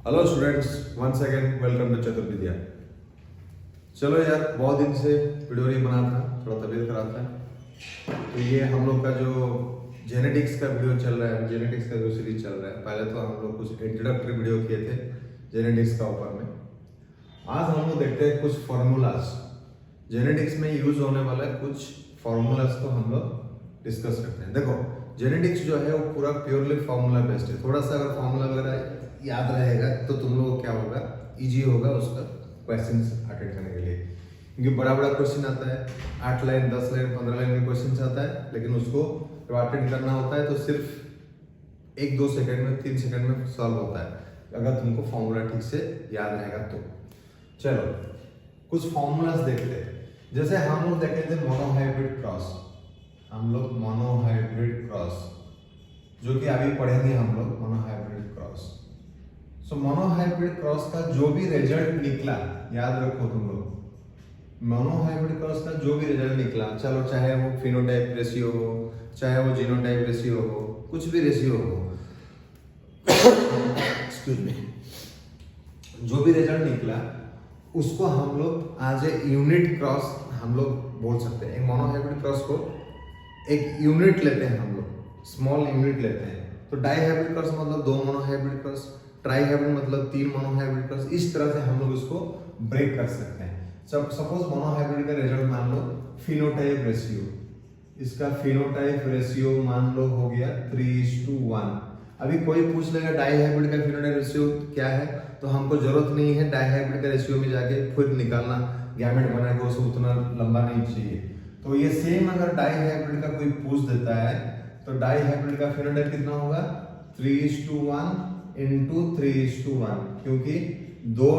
Hello students, once again welcome to Chaturvidya. चलो यार, बहुत दिन से वीडियो नहीं बना था, थोड़ा तबीयत खराब था। तो ये हम लोग का जो जेनेटिक्स का वीडियो चल रहा है, जेनेटिक्स का जो सीरीज चल रहा है, पहले तो हम लोग कुछ इंट्रोडक्टरी वीडियो किए थे जेनेटिक्स का ऊपर में। आज हम लोग देखते हैं कुछ फार्मूलाज, जेनेटिक्स में यूज होने वाला कुछ फार्मूलाज को हम लोग डिस्कस करते हैं। देखो, जेनेटिक्स जो है वो पूरा प्योरली फार्मूला बेस्ड है। थोड़ा सा अगर फार्मूला वगैरह याद रहेगा तो तुम लोगों को क्या होगा, इजी होगा उसका क्वेश्चंस अटेंड करने के लिए। क्योंकि बड़ा बड़ा क्वेश्चन आता है, 8 लाइन 10 लाइन 15 लाइन में क्वेश्चन आता है, लेकिन उसको जब अटेंड करना होता है तो सिर्फ 1-2 सेकंड में 3 सेकंड में सॉल्व होता है, अगर तुमको फॉर्मूला ठीक से याद रहेगा तो। चलो कुछ फॉर्मूलाज देखते हैं। जैसे हम लोग देखे थे मोनोहाइब्रिड क्रॉस, हम लोग मोनोहाइब्रिड क्रॉस जो कि अभी पढ़ेंगे हम लोग मोनोहाइब्रिड क्रॉस। सो मोनोहाइब्रिड क्रॉस का जो भी रिजल्ट निकला, याद रखो तुम लोग, मोनोहाइब्रिड क्रॉस का जो भी रिजल्ट निकला, चलो चाहे वो फिनोटाइप रेशियो हो, चाहे वो जीनोटाइप रेशियो हो, कुछ भी रेशियो हो, एक्सक्यूज मी, जो भी रिजल्ट निकला उसको हम लोग आज ए यूनिट क्रॉस हम लोग बोल सकते हैं। एक मोनोहाइब्रिड क्रॉस को एक यूनिट लेते हैं हम लोग, स्मॉल यूनिट लेते हैं। तो डाईहाइब्रिड क्रॉस मतलब 2 मोनोहाइब्रिड क्रॉस, ट्राईहाइब्रिड मतलब 3 मोनोहाइब्रिड क्रॉस। इस तरह से हम लोग इसको ब्रेक कर सकते हैं। सपोज मोनोहाइब्रिड का रिजल्ट मान लो फिनोटाइप रेशियो, इसका फिनोटाइप रेशियो मान लो हो गया 3:1। अभी कोई पूछ लेगा डाईहाइब्रिड का फिनोटाइप रेशियो क्या है, तो हमको जरूरत नहीं है डाईहाइब्रिड का रेशियो में जाके फिर निकालना, गैमेट बनाएगा उसको उतना लंबा नहीं चाहिए। तो ये सेम अगर डाईहाइब्रिड का कोई पूछ देता है तो डाईहाइब्रिड का फिनोटाइप कितना होगा, 3:1 इंटू 3:1, क्योंकि 2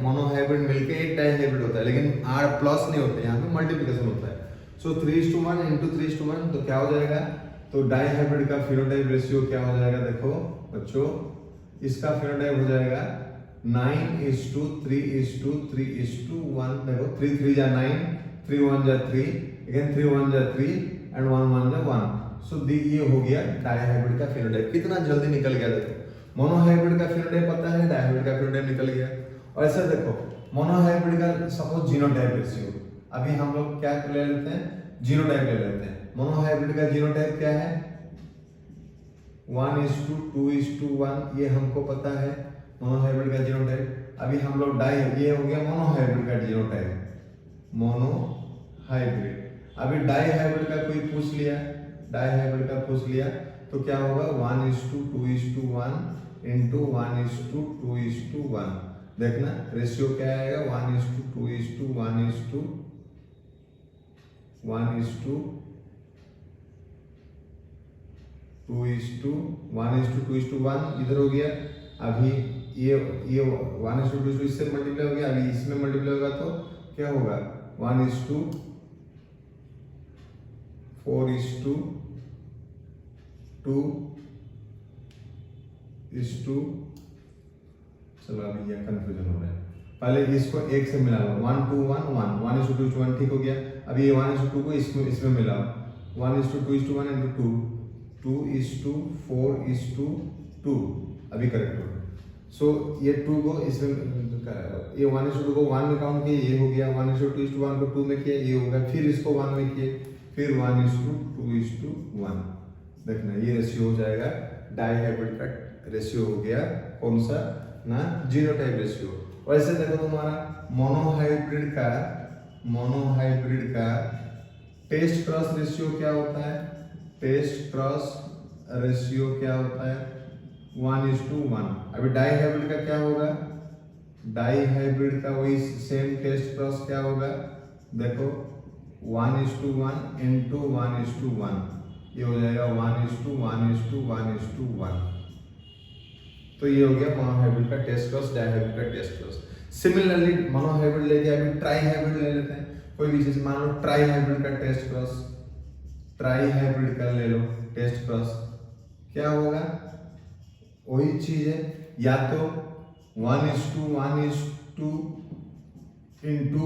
मोनोहाइब्रिड मिलके एक डाईहाइब्रिड होता है, लेकिन R प्लस नहीं होता है, यहाँ पे मल्टीप्लिकेशन होता है। सो 3:1 इंटू 3:1 तो क्या हो जाएगा, तो डाईहाइब्रिड का फिनोटाइप रेशियो क्या हो जाएगा, देखो बच्चों, इसका फिनोटाइप हो जाएगा 9:3:3:1। देखो 3 3 जा 9, 3 1 जा 3, अगेन 3 1 जा 3 एंड 1 1 जा 1। सो ये हो गया डाईहाइब्रिड का फिनोटाइप। कितना जल्दी निकल गया, देखो मोनोहाइब्रिड का फिनोटाइप पता है, डाईहाइब्रिड का फिनोटाइप निकल गया। और ऐसा देखो मोनोहाइब्रिड का सपोज जीनोटाइप रेशियो, अभी हम लोग क्या ले लेते हैं, जीनोटाइप ले लेते हैं। मोनोहाइब्रिड का जीनोटाइप क्या है, 1:2:1, ये हमको पता है मोनोहाइब्रिड का जीनोटाइप। अभी हम लोग ये हो गया मोनोहाइब्रिड का जीनोटाइप, मोनोहाइब्रिड। अभी डाईहाइब्रिड का कोई पूछ लिया, डाईहाइब्रिड का पूछ लिया तो क्या होगा, 1:2:1 इंटू 1:2:1। देखना रेशियो क्या आएगा, 1:2:1 इधर हो गया। अभी ये 1:2 इससे मल्टीप्लाई हो गया, अभी इसमें मल्टीप्लाई होगा तो क्या होगा, 1:4:2। चलो अभी ये कंफ्यूजन हो रहा है, पहले इसको 1 से मिला लो, 1 2 1 1 1:2:1 ठीक हो गया। अभी ये 1:2 को इसमें मिलाओ, 1:2:1 इंटू 2:4:2, अभी करेक्ट हो। सो ये 2 को इसमें, ये 1:2 को 1 में काउंट किया, ये हो गया, 1:2:1 को 2 में किया, ये होगा, फिर इसको 1 में किए, फिर 1:2:1। देखना ये रेशियो हो जाएगा, डाईहाइब्रिड का रेशियो हो गया कौन सा ना, जीनोटाइप रेशियो। वैसे देखो तुम्हारा मोनोहाइब्रिड का टेस्ट क्रॉस रेशियो क्या होता है, टेस्ट क्रॉस रेशियो क्या होता है, 1:1। अभी डाईहाइब्रिड का क्या होगा, डाईहाइब्रिड का वही सेम टेस्ट क्रॉस क्या होगा, देखो 1:1 इंटू 1:1, ये हो जाएगा 1:1:1:1। तो ये हो गया मोनोहाइब्रिड का टेस्ट क्रॉस, डाईहाइब्रिड का टेस्ट क्रॉस। सिमिलरली मोनोहाइब्रिड लेके अभी ट्राईहाइब्रिड ले लेते हैं। कोई भी चीज मान लो ट्राईहाइब्रिड का टेस्ट क्रॉस, ट्राईहाइब्रिड का ले लो टेस्ट क्रॉस, क्या होगा, वही चीज है, या तो 1:1:2 इंटू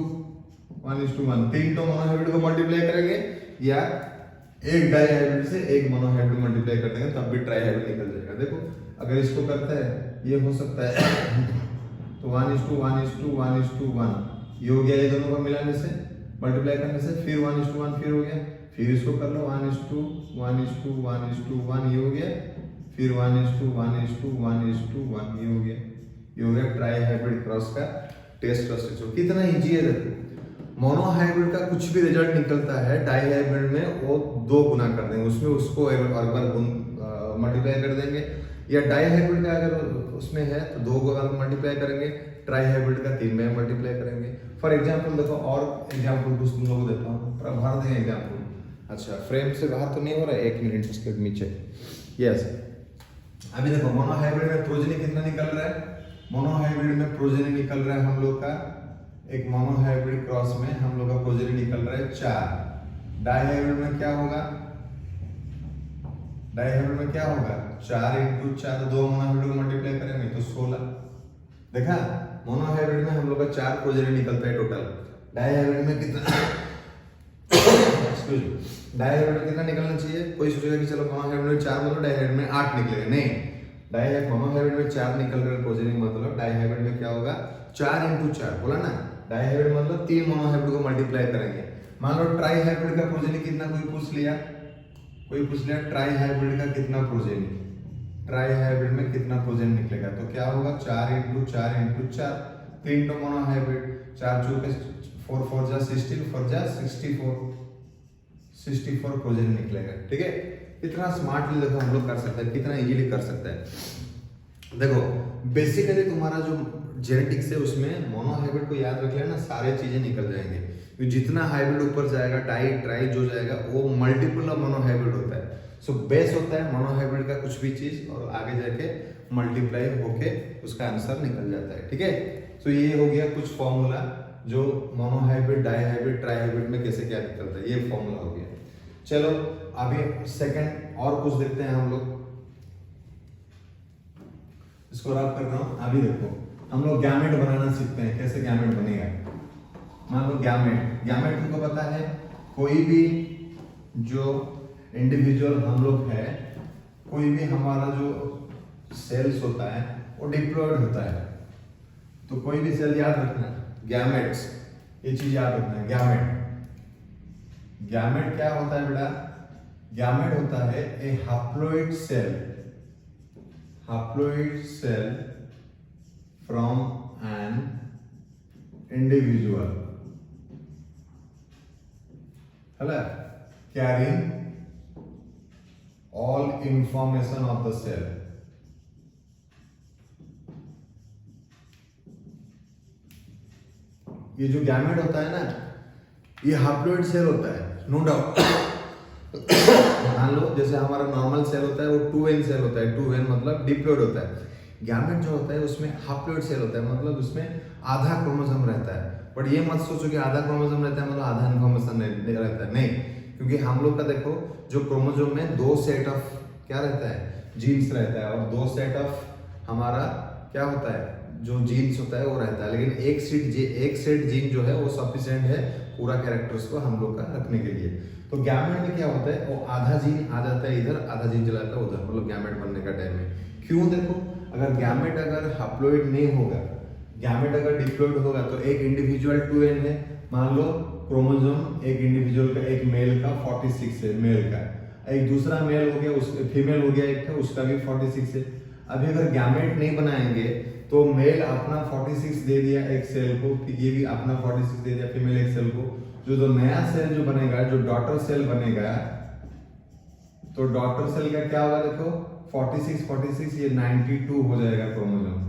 1:1, 3 तो मोनोहाइब्रिड को मल्टीप्लाई करेंगे, या एक डाईहाइब्रिड से एक मोनोहाइब्रिड मल्टीप्लाई कर देंगे, तब भी ट्राईहाइब्रिड निकल जाएगा। देखो अगर इसको करते हैं ये हो सकता है तो 1:1:1:1 ये हो गया, ये दोनों को मिलाने से मल्टीप्लाई करने से, फिर 1:1 फिर हो गया, फिर इसको कर लो 1:1:1:1 ये हो गया, फिर 1:1:1:1 ये हो गया। ये हो गया ट्राई हाइब्रिड क्रॉस का टेस्ट का स्ट्रक्चर। कितना इजी है देखो। मोनो हाइब्रिड का कुछ भी रिजल्ट निकलता है डाई हाइब्रिड में वो 2 गुना कर देंगे, उसमें उसको एक बार मल्टीप्लाई कर देंगे, या डाई हाइब्रिड का अगर उसमें है तो 2 बार मल्टीप्लाई करेंगे, ट्राई हाइब्रिड का 3 बार मल्टीप्लाई करेंगे। फॉर एग्जांपल देखो, और एग्जांपल कुछ तुम लोगों को देता हूँ, पूरा भर देंगे एग्जांपल। अच्छा फ्रेम से बाहर तो नहीं हो रहा है, 1 मिनट उसके नीचे। यस, अभी देखो मोनो हाइब्रिड में प्रोजेनी कितना निकल रहा है, मोनो हाइब्रिड में प्रोजेनी निकल रहा है हम लोग का, एक मोनो हाइब्रिड क्रॉस में हम लोग का प्रोजेनी निकल रहा है 4। डाई हाइब्रिड में क्या होगा, डाई हाइब्रिड में क्या होगा 4:4, 2 मोनो हाइब्रिड को मल्टीप्लाई करेंगे तो 16। देखा, मोनो हाइब्रिड में हम लोग का 4 प्रोजेनी निकलता है टोटल। डाई हाइब्रिड में कितना डाई हाइब्रिड में कितना निकलना चाहिए? कोई सोचेगा कि चलो मोनो हाइब्रिड में 4 मतलब डाई हाइब्रिड में 8 निकलेगा, नहीं, डाई मोनो हाइब्रिड में 4 निकल रहा है प्रोजेनी, मतलब डाई हाइब्रिड में क्या होगा 4:4 बोला ना। डाई हाइब्रिड मतलब 3 मोनो हाइब्रिड को मल्टीप्लाई करेंगे। मान लो ट्राई हाइब्रिड का प्रोजेनी कितना, कोई पूछ लिया ट्राई हाइब्रिड का कितना प्रोजेनी, ट्राई हाइब्रिड में कितना प्रोजेनी निकलेगा, तो क्या होगा 4:4:4, 3 तो मोनो हाइब्रिड, 4 चौके 4 4 जा 16, 4 जा 64 प्रोजेनी निकलेगा। ठीक है, इतना स्मार्टली देखो हम लोग कर सकते हैं, कितना इजीली कर सकते हैं। देखो बेसिकली तुम्हारा जो जेनेटिक्स है उसमें मोनो हाइब्रिड को याद रख लेना, सारे चीजें निकल जाएंगे। तो जितना हाइब्रिड ऊपर जाएगा, डाई ट्राई जो जाएगा वो मल्टीपल ऑफ मोनो हाइब्रिड होता है। सो बेस होता है मोनो हाइब्रिड का कुछ भी चीज, और आगे जाके मल्टीप्लाई होके उसका आंसर निकल जाता है। ठीक है, सो ये हो गया कुछ फॉर्मूला जो mono hybrid, di hybrid, tri hybrid में कैसे क्या निकलता है, ये फॉर्मूला हो गया। चलो अभी सेकंड और कुछ देखते हैं हम लोग, इसको रब कर रहा हूं। अभी देखो हम लोग गैमेट बनाना सीखते हैं, कैसे गैमेट बनेगा। मान लो गैमेट तुमको पता है, कोई भी जो इंडिविजुअल हम लोग है, कोई भी हमारा जो सेल्स होता है वो डिप्लॉयड होता है। तो कोई भी सेल याद रखना, गैमेट्स, ये चीज याद रखना। गैमेट क्या होता है बेटा? गैमेट होता है a haploid cell from an individual, carrying all information of the cell। ये जो गैमेट होता है ना, ये हैप्लॉइड सेल होता है, नो डाउट। मान लो जैसे हमारा नॉर्मल सेल होता है वो 2n सेल होता है, 2n मतलब डिप्लॉयड होता है। गैमेट जो होता है उसमें हैप्लॉइड सेल होता है, मतलब उसमें आधा क्रोमोसोम रहता है। बट ये मत सोचो कि आधा क्रोमोसोम रहता है मतलब आधा इन्फॉर्मेशन नहीं रहता है, नहीं, क्योंकि हम लोग का देखो जो क्रोमोसोम में 2 सेट ऑफ क्या रहता है, जीन्स रहता है, और 2 सेट ऑफ हमारा क्या होता है, जो जीन्स होता है वो रहता है। लेकिन एक सेट जीन जो है वो सफिशिएंट है पूरा कैरेक्टर्स को हम लोग का रखने के लिए। तो गैमेट में क्या होता है, वो आधा जीन आ जाता है इधर, आधा जीन चला जाता है उधर, मतलब गैमेट बनने का टाइम में। क्यों? देखो अगर गैमेट अगर हैप्लॉइड नहीं होगा, गैमेट अगर डिप्लॉइड होगा तो एक इंडिविजुअल 2n है, मान लो क्रोमोसोम एक इंडिविजुअल का, एक मेल का 46 है, मेल का, एक दूसरा मेल हो गया, उस फीमेल हो गया एक था, उसका भी 46 है। अभी अगर गैमेट नहीं बनाएंगे तो मेल अपना 46 दे दिया एक सेल को, ये भी अपना 46 दे दिया फीमेल एक सेल को, जो नया सेल जो बनेगा, जो डॉटर सेल बनेगा, तो डॉटर सेल का क्या होगा देखो 46 ये 92 हो जाएगा क्रोमोसोम।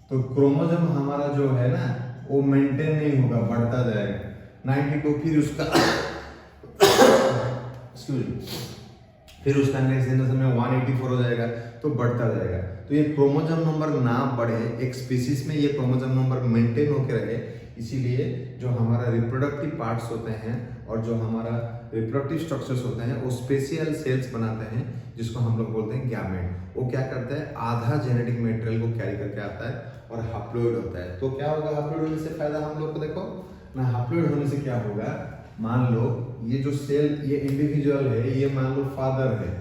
तो क्रोमोसोम हमारा जो है ना वो मेंटेन नहीं होगा, बढ़ता जाएगा 92, फिर उसका नेक्स्ट जनरेशन में 184 हो जाएगा, तो बढ़ता जाएगा। तो ये क्रोमोसोम नंबर ना बढ़े, एक स्पीशीज में ये क्रोमोसोम नंबर मेंटेन होकर रहे, इसीलिए जो हमारा रिप्रोडक्टिव पार्ट्स होते हैं और जो हमारा रिप्रोडक्टिव स्ट्रक्चर्स होते हैं वो स्पेशल सेल्स बनाते हैं, जिसको हम लोग बोलते हैं गैमेट। वो क्या करता है, आधा जेनेटिक मटेरियल को कैरी करके आता है और हैप्लॉइड होता है। तो क्या होगा हैप्लॉइड होने से फायदा हम लोग को, देखो ना, हैप्लॉइड होने से क्या होगा, मान लो ये जो सेल, ये इंडिविजुअल है, ये मान लो फादर है,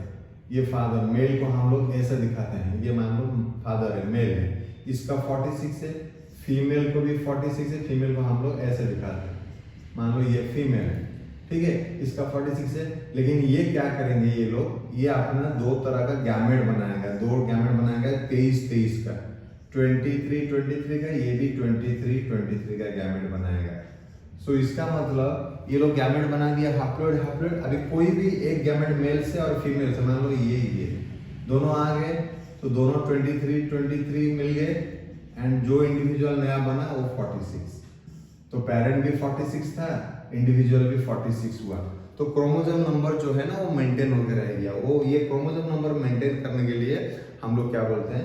ये फादर, मेल को हम लोग ऐसे दिखाते हैं, ये मान लो फादर है, मेल है, इसका 46 है, फीमेल को भी 46 है, फीमेल को हम लोग ऐसे दिखाते हैं, मान लो ये फीमेल है, ठीक है, इसका 46 है। लेकिन ये क्या करेंगे ये लोग, ये अपना दो तरह का गैमेट बनाएगा, दो गैमेट बनाएगा 23-23 का, 23-23 का, ये भी 23-23 का गैमेट बनाएगा। सो इसका मतलब ये लोग गैमेट बना दिया हाप्लॉइड। अभी कोई भी एक गैमेट मेल से और फीमेल से, मान लो ये दोनों आ गए, तो दोनों 23-23 मिल गए, एंड जो इंडिविजुअल नया बना वो 46, तो पेरेंट भी 46 था, इंडिविजुअल भी 46 हुआ, तो क्रोमोसोम नंबर जो है ना वो मेंटेन होकर रह गया। वो ये क्रोमोसोम नंबर मेंटेन करने के लिए हम लोग क्या बोलते हैं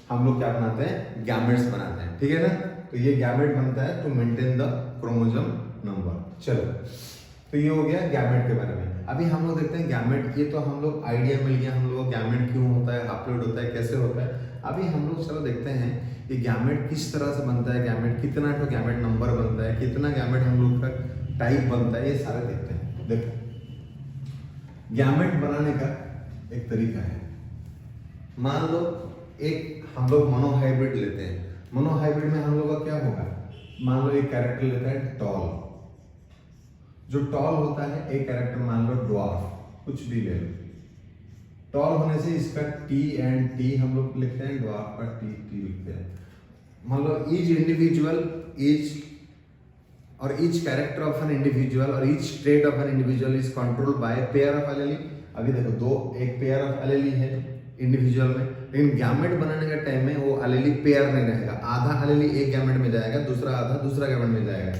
हम लोग क्या बनाते हैं, गैमेट्स बनाते हैं, ठीक है ना। तो ये गैमेट बनता है to maintain the chromosome number. चलो, तो ये हो गया गैमेट के बारे में। अभी हम लोग देखते हैं गैमेट, ये तो हम लोग आइडिया मिल गया हम लोग गैमेट क्यों होता है, हाप्लॉइड होता है, कैसे होता है। अभी हम लोग चलो देखते हैं कि गैमेट किस तरह से बनता है, गैमेट कितना तो गैमेट नंबर बनता है, कितना गैमेट हम लोग का टाइप बनता है, ये सारे देखते हैं। देखो गैमेट बनाने का एक तरीका है, मान लो एक हम लोग मोनोहाइब्रिड लेते हैं, मोनोहाइब्रिड में हम लोग का क्या होगा, मान लो एक कैरेक्टर लेता है टॉल, जो टॉल होता है एक कैरेक्टर मान लो ड्वार्फ, कुछ भी ले लो, टॉल होने से इसका टी एंड टी हम लोग लिखते हैं, ड्वार्फ का टी टी लिखते हैं। मान लो each individual each character of an individual और each trait of an individual is controlled by pair of allele. अभी देखो एक पेयर ऑफ एलेली है इंडिविजुअल में, लेकिन गैमेट बनाने के टाइम में वो एलेली पेयर नहीं रहेगा, आधा एलेली एक गैमेट में जाएगा, दूसरा आधा दूसरा गैमेट में जाएगा।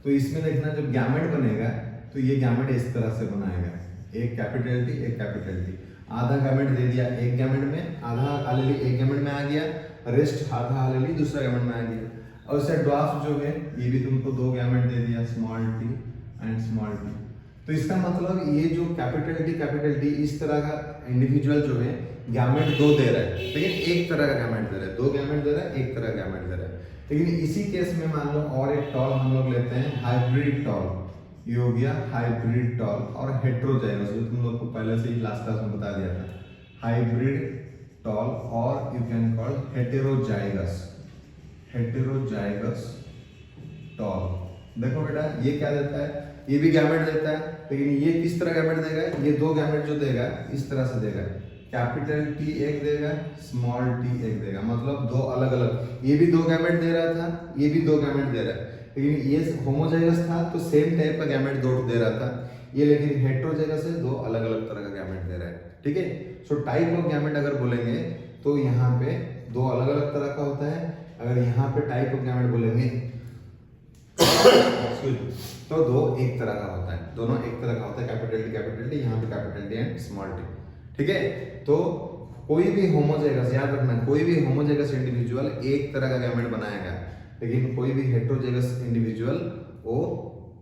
तो इसमें देखना जब गैमेट बनेगा तो ये गैमेट इस तरह से बनाएगा, एक कैपिटल टी एक कैपिटल टी, आधा गैमेट दे दिया एक गैमेट में, आधा एलेली एक गैमेट में आ गया, रेस्ट आधा एलेली दूसरा गैमेट में आ गया। और उससे ड्वार्फ जो है ये भी तुमको दो गैमेट दे दिया, small T and small T. तो इसका मतलब ये जो कैपिटल टी इस तरह का इंडिविजुअल जो है गैमेट दो दे रहा है, लेकिन एक तरह का गैमेट दे रहा है, दो गैमेट दे रहा है, एक तरह का गैमेट दे रहा है। लेकिन इसी केस में मान लो और एक टॉल हम लोग लेते हैं, हाइब्रिड टॉल, ये हो गया हाइब्रिड टॉल, और हेट्रोजाइगस जो तुम लोग को पहले से ही लास्ट क्लास में बता दिया था, हाइब्रिड टॉल, और you can call heterozygous tall. देखो बेटा ये क्या देता है, ये भी गैमेट देता है, लेकिन ये किस तरह गैमेट देगा, ये दो गैमेट जो देगा इस तरह से देगा, कैपिटल टी एक देगा, स्मॉल टी एक देगा, मतलब दो अलग अलग, ये भी दो गैमेट दे रहा था, ये भी दो गैमेट दे रहा है, लेकिन ये होमोजाइगस था तो सेम टाइप का गैमेट दो दे रहा था, ये लेकिन हेटेरोजाइगस है, दो अलग अलग तरह का गैमेट दे रहा है, ठीक है। सो टाइप ऑफ गैमेट अगर बोलेंगे तो यहाँ पे दो अलग अलग तरह का होता है, अगर यहाँ पे टाइप ऑफ गैमेट बोलेंगे तो दो एक तरह का होता है, दोनों एक तरह का होता है, कैपिटल टी, यहाँ पे capital T and small T, ठीक है। तो कोई भी होमोजाइगस, याद रखना, कोई भी होमोजाइगस इंडिविजुअल एक तरह का गैमेट बनाएगा, लेकिन कोई भी हेटेरोजाइगस इंडिविजुअल वो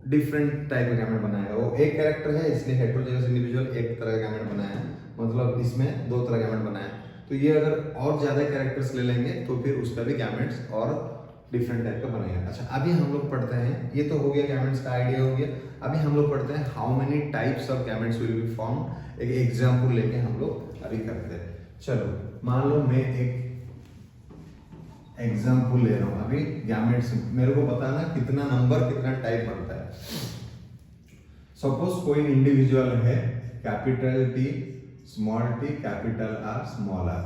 डिफरेंट टाइप का गैमेट बनाएगा। वो एक कैरेक्टर है इसलिए हेटेरोजाइगस इंडिविजुअल एक तरह का गैमेट बनाया, मतलब इसमें दो तरह का गैमेट बनाया। तो ये अगर और ज्यादा कैरेक्टर्स ले लेंगे तो फिर उसका भी गैमेट्स और डिफरेंट टाइप का बनेगा। अच्छा, अभी हम लोग पढ़ते हैं, ये तो हो गया गैमेट्स का आइडिया हो गया। अभी हम लोग पढ़ते हैं how many types of gametes will be form. एक एग्जांपल लेके हम लोग अभी करते हैं। चलो मान लो मैं एक एग्जांपल ले रहा हूं अभी गैमेट्स, मेरे को बताना कितना नंबर कितना टाइप बनता है। सपोज कोई इंडिविजुअल है, capital T, small t, capital R, small r,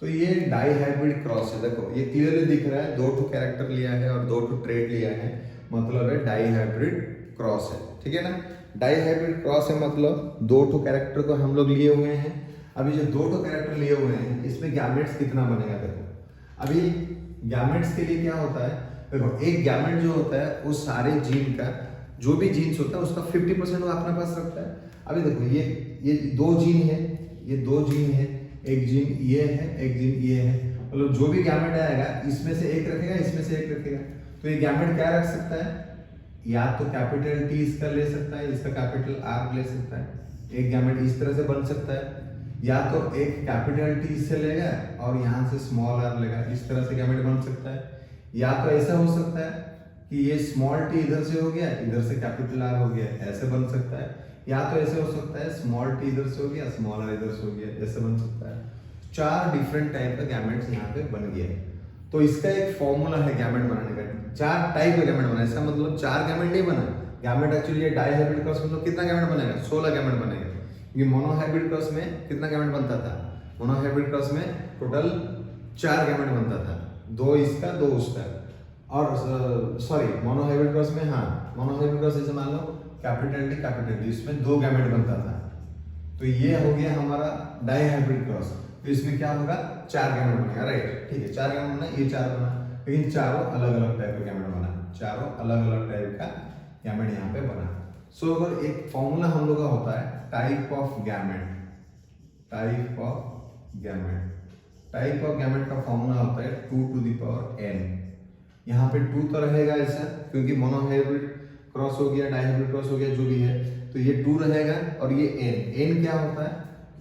तो ये डाई हाइब्रिड क्रॉस है। देखो ये क्लियरली दिख रहा है, दो ठो कैरेक्टर लिया है और दो ठो ट्रेट लिया है, मतलब है डाई हाइब्रिड क्रॉस है, ठीक है ना। डाई हाइब्रिड क्रॉस है मतलब दो ठो कैरेक्टर को हम लोग लिए हुए हैं। अभी जो दो ठो कैरेक्टर लिए हुए हैं इसमें गैमेट्स कितना बनेगा, देखो अभी गैमेट्स के लिए क्या होता है, देखो एक गैमेट जो होता है वो सारे जीन का जो भी जीन्स होता है उसका 50% वो अपने पास रखता है। अभी देखो ये दो जीन है, ये दो जीन है, एक जीन ये है, एक जीन ये है, मतलब जो भी गैमेट आएगा इसमें से एक रखेगा, इसमें से एक रखेगा। तो ये गैमेट क्या रख सकता है, या तो कैपिटल टी इसका ले सकता है, इसका कैपिटल आर ले सकता है, एक गैमेट इस तरह से बन सकता है, या तो एक कैपिटल टी से लेगा और यहाँ से स्मॉल आर लेगा, इस तरह से गैमेट बन सकता है। या तो ऐसा हो सकता है कि ये स्मॉल टी इधर से हो गया, इधर से कैपिटल आर हो गया, ऐसे बन सकता है। या तो ऐसे हो सकता है स्मॉल टी इधर से हो गया, स्मॉल आर इधर से हो गया, ऐसे बन सकता है। 4 डिफरेंट टाइप का गैमेट्स यहाँ पे बन गया। तो इसका एक फॉर्मूला है गैमेट बनाने का। 4 टाइप का गैमेट बना, इसका मतलब 4 गैमेट नहीं बना। गैमेट एक्चुअली ये डाई हाइब्रिड क्रॉस मतलब कितना गैमेट बनेगा? 16 गैमेट बनेगा। ये मोनो हाइब्रिड क्रॉस में कितना गैमेट बनता था? मोनो हाइब्रिड क्रॉस में टोटल 4 गैमेट बनता था, 2 इसका 2 उसका। और सॉरी मोनो हाइब्रिड क्रॉस में, हाँ मोनो हाइब्रिड क्रॉस जैसे मान लो कैपिटल टी इसमें 2 गैमेट बनता था। तो ये हो गया हमारा डाई हाइब्रिड क्रॉस। तो इसमें क्या होगा? 4 गैमेट बनेगा, राइट? ठीक है, 4 गैमेट बना, ये 4 बना, लेकिन चारों अलग अलग टाइप का गैमेट बना, चारों अलग अलग टाइप का गैमेट यहाँ पे बना। सो अगर एक फॉर्मूला हम लोग का होता है type of gamete, type of gamete, type of gamete का फॉर्मूला होता है 2 टू द पावर n। यहाँ पे 2 तो रहेगा ऐसा, क्योंकि मोनो हाइब्रिड क्रॉस हो गया, डाई हाइब्रिड क्रॉस हो गया, जो भी है, तो ये 2 रहेगा। और ये n क्या होता है?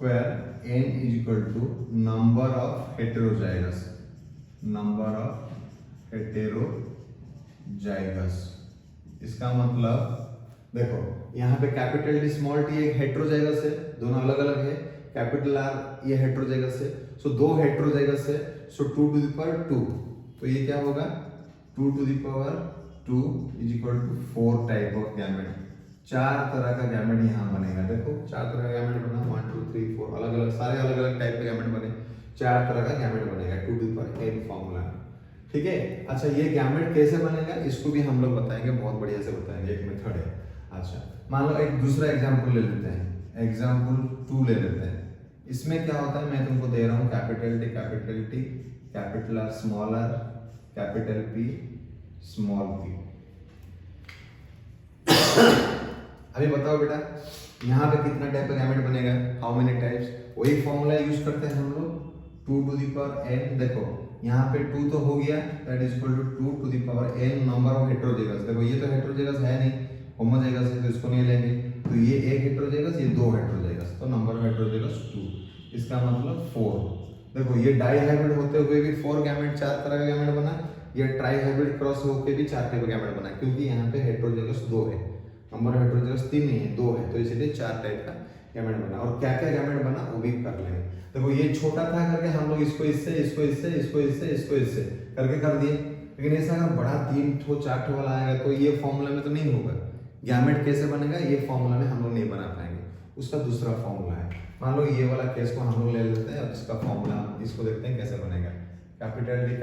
Where n is equal to number of heterozygous, number of heterozygous. इसका मतलब देखो यहाँ पे कैपिटल डी स्मॉल टी एक हेटेरोजाइगस है, दोनों अलग अलग है। कैपिटल आर ये हेटेरोजाइगस है, सो 2 हेटेरोजाइगस है, सो 2 टू द पावर 2। तो ये क्या होगा? 2 to the power 2 is equal to 4 type of gamete. 4 तरह का गैमेट यहाँ बनेगा। देखो 4 तरह का गैमेट बना, 1 2 3 4 अलग अलग, सारे अलग अलग टाइप के गैमेट बने, 4 तरह का गैमेट बनेगा 2 to the power n formula. ठीक है, अच्छा ये गैमेट कैसे बनेगा इसको भी हम लोग बताएंगे, बहुत बढ़िया से बताएंगे, एक मेथड है। अच्छा मान लो एक दूसरा एग्जांपल ले लेते हैं, एग्जांपल 2 ले लेते हैं। इसमें क्या होता है, मैं तुमको दे रहा हूँ capital T, capital R, small r, capital P, small p. अभी बताओ बेटा यहाँ पे कितना टाइप का गैमेट बनेगा? How many types? वही फॉर्मूला यूज करते हैं हम लोग, 2 टू द पावर n। देखो यहाँ पे 2 तो हो गया, that is equal to 2 to the power n number of heterozygous. देखो ये तो हेटेरोजाइगस है नहीं, होमोजाइगस है, तो इसको नहीं लेंगे। तो ये एक हेटेरोजाइगस, ये 2 हेटेरोजाइगस, तो नंबर ऑफ हेटेरोजाइगस 2, इसका मतलब 4। देखो ये डाई हाइब्रिड होते हुए भी 4 गैमेट, 4 तरह का गैमेट बना। ये ट्राई हाइब्रिड क्रॉस होके भी 4 टाइप का गैमेट बना, क्योंकि यहाँ पे हेटेरोजाइगस 2 है, नंबर ऑफ हेटेरोजाइगस 3 नहीं है, 2 है, तो इसलिए 4 टाइप का गैमेट बना। और क्या क्या गैमेट बना वो भी कर लेंगे। देखो ये छोटा था करके हम लोग इसको इससे, इसको इससे, इसको इससे, इसको इससे करके कर दिए, लेकिन ऐसा अगर बड़ा 3 ठो 4 ठो वाला आएगा तो ये फॉर्मूला में तो नहीं होगा। गैमेट कैसे बनेगा ये फॉर्मूला में हम लोग नहीं बना पाएंगे, उसका दूसरा फॉर्मूला है। मान लो ये वाला केस को हम लोग ले लेते हैं और इसका फॉर्मूला इसको देखते हैं कैसे बनेगा। Capital D,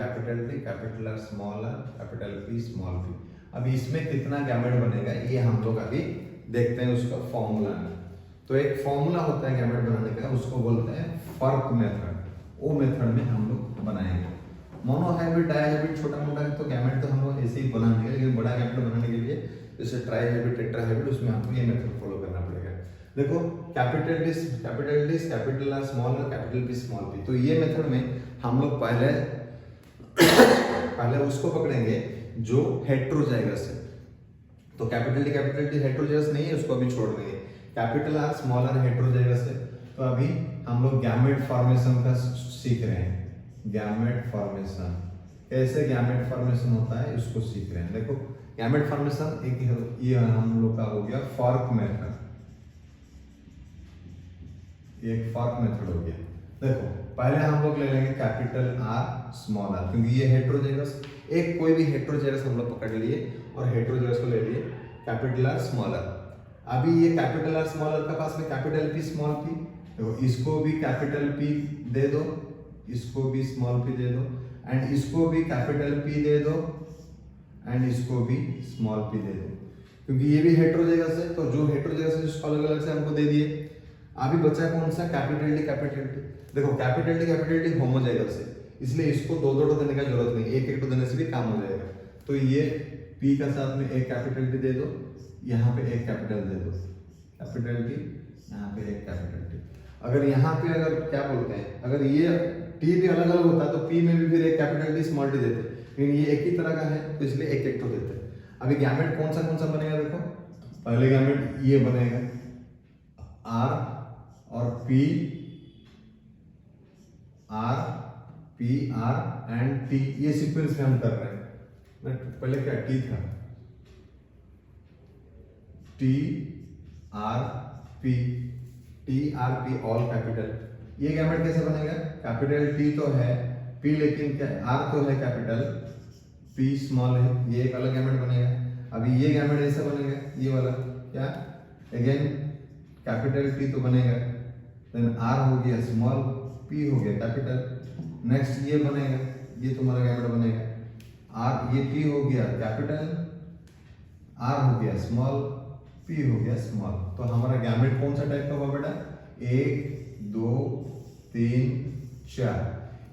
capital R, small r, capital P, small p. अभी इसमें कितना गैमेट बनेगा ये हम लोग अभी देखते हैं उसका फॉर्मूला में। तो एक फॉर्मूला होता है गैमेट बनाने का, उसको बोलते हैं फर्क मेथड। वो मेथड में हम लोग बनाएंगे। मोनो हाइब्रिड, डाई हाइब्रिड छोटा मोटा है तो गैमेट तो हम लोग ऐसे ही बनाएंगे, लेकिन बड़ा गैमेट बनाने के लिए जैसे ट्राई हाइब्रिड, टेट्रा हाइब्रिड, उसमें हमको ये मेथड फॉलो करना पड़ेगा। देखो capital D, capital R, small r, capital P, small p. तो ये मेथड में हम लोग पहले उसको पकड़ेंगे जो हेटेरोजाइगस है। तो कैपिटल डी हेटेरोजाइगस नहीं है, उसको अभी छोड़ देंगे। Capital R, small r heterozygous है, तो अभी हम लोग गैमेट फॉर्मेशन का सीख रहे हैं। गैमेट फॉर्मेशन, कैसे गैमेट फॉर्मेशन होता है उसको सीख रहे हैं। देखो गैमेट फॉर्मेशन एक ये हम लोग का हो गया फॉर्क मेथड, एक फॉर्क मेथड हो गया। देखो पहले हम लोग ले लेंगे कैपिटल आर, स्मॉल आर, क्योंकि ये हेटेरोजाइगस, एक कोई भी हेटेरोजाइगस हम लोग पकड़ लिए और हेटेरोजाइगस को ले लिए कैपिटल आर, स्मॉल आर। अभी ये कैपिटल आर, स्मॉल आर का पास में कैपिटल पी, स्मॉल पी, देखो इसको भी कैपिटल पी दे दो, इसको भी स्मॉल पी दे दो, एंड इसको भी कैपिटल पी दे दो, एंड इसको भी स्मॉल पी दे दो, क्योंकि ये भी हेटेरोजाइगस है। तो जो हेटेरोजाइगस है उसको अलग अलग से हमको दे दिए। अभी बचा कौन सा? Capital D. देखो कैपिटल डी होमोजाइगस है, इसलिए इसको दो देने का जरूरत नहीं, एक एक देने से भी काम हो जाएगा। तो ये पी का साथ में एक कैपिटल डी दे दो, यहाँ पे एक कैपिटल दे दो, कैपिटल डी, यहाँ पे एक कैपिटल डी। अगर यहाँ पे अगर क्या बोलते हैं, अगर ये टी भी अलग अलग होता तो पी में भी फिर एक कैपिटल डी, स्मॉल डी देते, लेकिन ये एक ही तरह का है तो इसलिए एक एक तो देते। अभी गैमेट कौन सा बनेगा? देखो पहले गैमेट ये बनेगा आर और पी आर एंड टी, ये सीक्वेंस में हम कर रहे हैं। पहले क्या टी था, T R P, T R P all capital. ये गैमेट कैसे बनेगा? कैपिटल T तो है, P लेकिन क्या R तो है कैपिटल, P स्मॉल है, ये एक अलग गैमेट बनेगा। अभी ये गैमेट ऐसा बनेगा, ये वाला क्या, अगेन कैपिटल T तो बनेगा, देन R हो गया स्मॉल, P हो गया कैपिटल। नेक्स्ट ये बनेगा, ये तुम्हारा गैमेट बनेगा R, ये T हो गया कैपिटल, R हो गया स्मॉल, P हो गया स्मॉल। तो हमारा गैमेट कौन सा टाइप का हुआ बेटा? 1 2 3 4,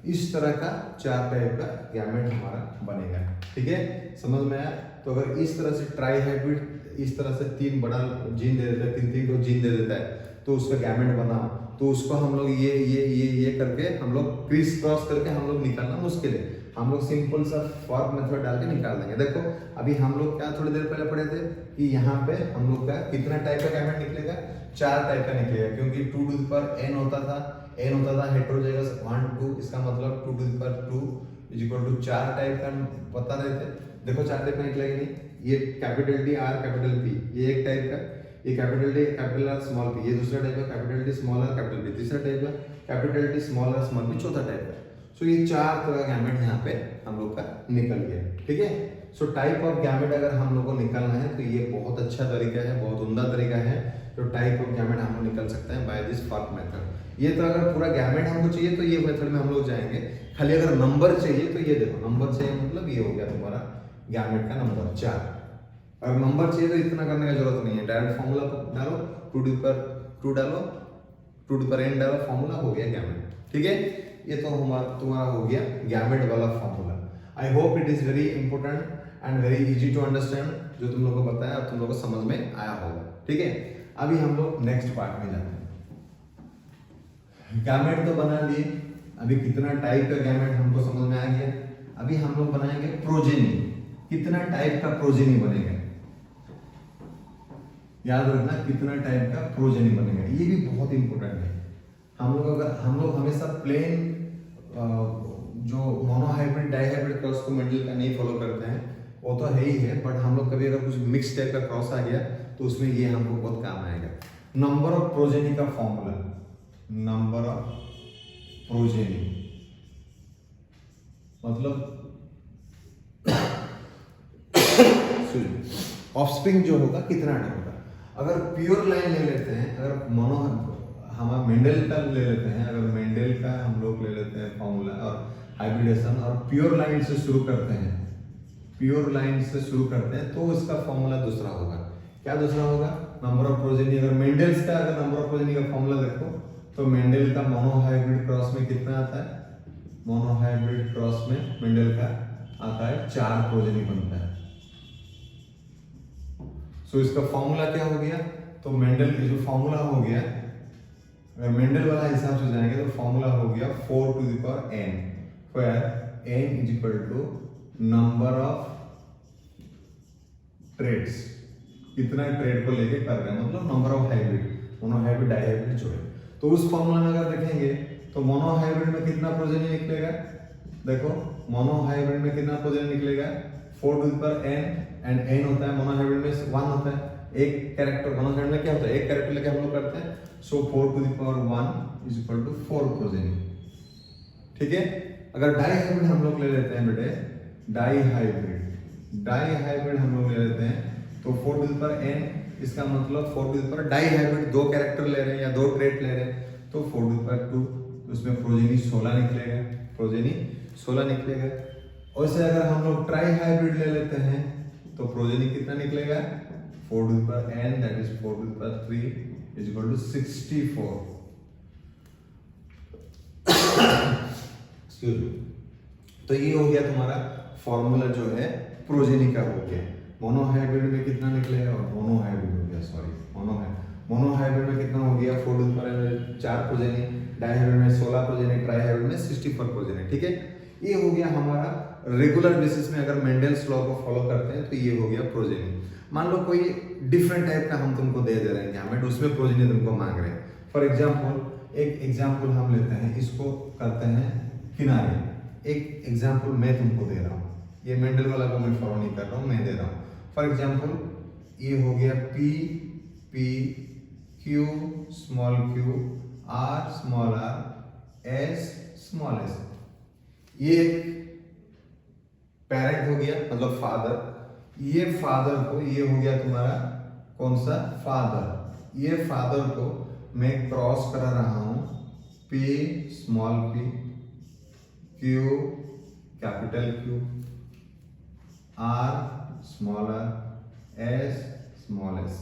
इस तरह का 4 टाइप का गैमेट हमारा बनेगा। ठीक है, समझ में आया? तो अगर इस तरह से ट्राई हाइब्रिड इस तरह से 3 बड़ा जीन दे देता है, 3 को जीन दे देता है, तो उसका गैमेट बना, तो उसको हम लोग ये करके हम लोग क्रिस क्रॉस करके हम लोग निकालना मुश्किल है। हम लोग सिंपल सा फॉर्क मेथड डाल के निकाल देंगे। देखो अभी हम लोग क्या थोड़ी देर पहले पढ़े थे कि यहाँ पे हम लोग का कितना टाइप का गैमेट निकलेगा? 4 टाइप का निकलेगा, क्योंकि 2 टू द पावर n होता था हेटेरोजाइगस 1 2, इसका मतलब 2 to the power 2 is equal to 4 type का बता रहे थे। देखो 4 टाइप का निकलेगा नहीं, ये capital T R capital P, ये एक टाइप का, ये capital T capital R small p, ये दूसरा टाइप का capital T small r capital P, तीसरा टाइप का capital T small r small p, चौथा टाइप का। सो ये 4 तरह का गैमेट यहाँ पे हम लोग का निकल गया। ठीक है, सो टाइप ऑफ गैमेट अगर हम लोग को निकालना है तो ये बहुत अच्छा तरीका है, बहुत उम्दा तरीका है, जो टाइप ऑफ गैमेट हम लोग निकल सकते हैं बाय दिस फॉर्क मेथड। ये तो अगर पूरा गैमेट हमको चाहिए तो ये मेथड में हम लोग जाएंगे। खाली अगर नंबर चाहिए तो ये देखो, नंबर चाहिए मतलब ये हो गया तुम्हारा गैमेट का नंबर 4। अगर नंबर चाहिए तो इतना करने का जरूरत नहीं है, डायरेक्ट फॉर्मूला डालो, 2 टू पर 2 डालो, 2 टू पर n डालो, फॉर्मूला हो गया गैमेट। ठीक है, ये तो तुम्हारा हो गया गैमेट वाला formula. I hope it is very important and very easy to understand, जो तुम लोगों को बताया और तुम लोगों को समझ में आया होगा। ठीक है, अभी हम लोग नेक्स्ट पार्ट में जाते हैं। गैमेट तो बना लिए, अभी कितना टाइप का गैमेट हमको समझ में आ गया। अभी हम लोग बनाएंगे प्रोजेनी, कितना टाइप का प्रोजेनी बनेगा, याद रखना कितना टाइप का प्रोजेनी बनेगा, ये भी बहुत इंपॉर्टेंट है। हम लोग हमेशा प्लेन जो मोनोहाइब्रिड डाइहाइब्रिड क्रॉस को मेंडल का नहीं फॉलो करते हैं, वो तो है ही है, बट हम लोग कभी अगर कुछ मिक्स टाइप का क्रॉस आ गया तो उसमें ये हमको बहुत काम आएगा। नंबर ऑफ प्रोजेनी का फॉर्मूला, नंबर ऑफ प्रोजेनी मतलब ऑफस्प्रिंग जो होगा कितना होगा। अगर प्योर लाइन ले लेते हैं, अगर हम मेंडल का ले लेते हैं, अगर मेंडल का हम लोग ले लेते हैं फॉर्मूला और हाइब्रिडेशन और प्योर लाइन से शुरू करते हैं, प्योर लाइन से शुरू करते हैं, तो इसका फॉर्मूला दूसरा होगा। क्या दूसरा होगा? Number of progeny. अगर मेंडल्स का अगर नंबर ऑफ प्रोजेनी का फॉर्मूला देखो तो मेंडल का मोनोहाइब्रिड क्रॉस में कितना आता है? मोनोहाइब्रिड क्रॉस में मेंडल का आता है 4 प्रोजेनी बनता है। सो इसका फॉर्मूला क्या हो गया? तो मेंडल की जो फॉर्मूला हो गया, अगर मेंडल वाला हिसाब से जाएंगे तो फॉर्मूला हो गया 4 to the power n, where n is equal to number of traits, कितना ट्रेड को लेके कर रहे हैं, मतलब number of hybrid, monohybrid dihybrid जोड़े। तो उस फॉर्मूला में अगर देखेंगे तो मोनोहाइब्रिड में कितना प्रोजेनी निकलेगा? देखो मोनोहाइब्रिड में कितना प्रोजेनी निकलेगा? 4 to the power n, and n होता है मोनोहाइब्रिड में 1 होता है, एक कैरेक्टर मोनोहाइब्रिड में क्या होता है, एक कैरेक्टर लेके हम लोग करते हैं। So 4 to the power 1 is equal to 4 progeny. ठीक है, अगर डाइहाइब्रिड हम लोग ले लेते हैं बेटे, डाइहाइब्रिड हम लोग ले लेते हैं तो 4 टू द पावर n, इसका मतलब 4 to the power dihybrid 2 character ले रहे हैं या 2 ट्रेट ले रहे हैं, तो 4 टू द पावर 2, उसमें प्रोजेनी 16 निकलेगा, प्रोजेनी 16 निकलेगा। वैसे अगर हम लोग ट्राई हाइब्रिड ले लेते हैं तो प्रोजेनी कितना निकलेगा? 4 to the power n, that is 4 to the power 3 is equal to 64। तो ये हो गया तुम्हारा फॉर्मूला जो है प्रोजेनी का हो गया। मोनोहाइब्रिड में कितना निकलेगा? मोनोहाइब्रिड हो गया, सॉरी मोनोहाइब्रिड में कितना हो गया? 4 to the power 4 progeny, dihybrid में 16 प्रोजेनी, ट्राइहाइब्रिड में 64 प्रोजेनी। ठीक है, ये हो गया हमारा रेगुलर बेसिस में अगर मेंडल्स लॉ को फॉलो करते हैं तो ये हो गया प्रोजेनी। मान लो कोई डिफरेंट टाइप का हम तुमको दे रहे हैं गैमेट, उसमें प्रोजेनी तुमको मांग रहे हैं। फॉर एग्जांपल एक एग्जांपल हम लेते हैं, इसको करते हैं किनारे। एक एग्जांपल मैं तुमको दे रहा हूँ, ये मेंडल वाला को मैं फॉलो नहीं कर रहा हूँ, मैं दे रहा हूँ। फॉर एग्जांपल ये हो गया P P Q small q, R small r, S small s। ये पेरेंट हो गया मतलब फादर। ये फादर को, ये हो गया तुम्हारा कौन सा फादर। ये फादर को मैं क्रॉस करा रहा हूं P small p, Q capital Q, R small r, S small s।